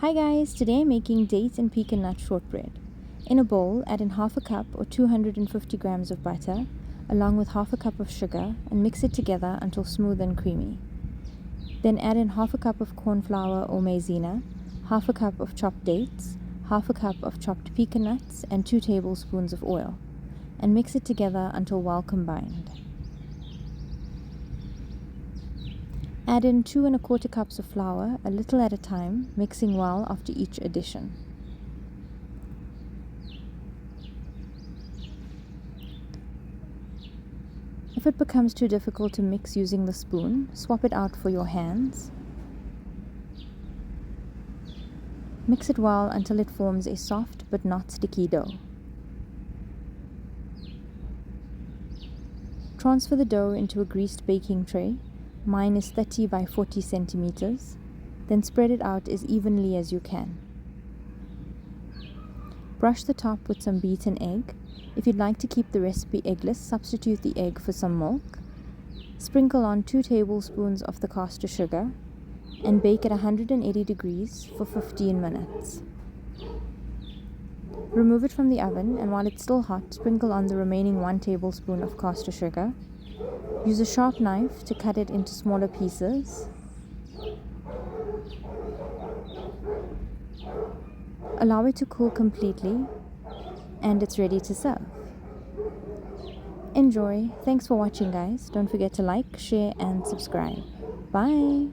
Hi guys, today I'm making date and pecan nut shortbread. In a bowl, add in half a cup or 250 grams of butter, along with half a cup of sugar, and mix it together until smooth and creamy. Then add in half a cup of corn flour or maizena, half a cup of chopped dates, half a cup of chopped pecan nuts, and 2 tablespoons of oil, and mix it together until well combined. Add in 2 1/4 cups of flour, a little at a time, mixing well after each addition. If it becomes too difficult to mix using the spoon, swap it out for your hands. Mix it well until it forms a soft but not sticky dough. Transfer the dough into a greased baking tray. Mine is 30 by 40 centimeters. Then spread it out as evenly as you can. Brush the top with some beaten egg. If you'd like to keep the recipe eggless, substitute the egg for some milk. Sprinkle on 2 tablespoons of the castor sugar and bake at 180 degrees for 15 minutes. Remove it from the oven, and while it's still hot, sprinkle on the remaining 1 tablespoon of castor sugar. Use a sharp knife to cut it into smaller pieces. Allow it to cool completely, and it's ready to serve. Enjoy. Thanks for watching, guys. Don't forget to like, share, and subscribe. Bye.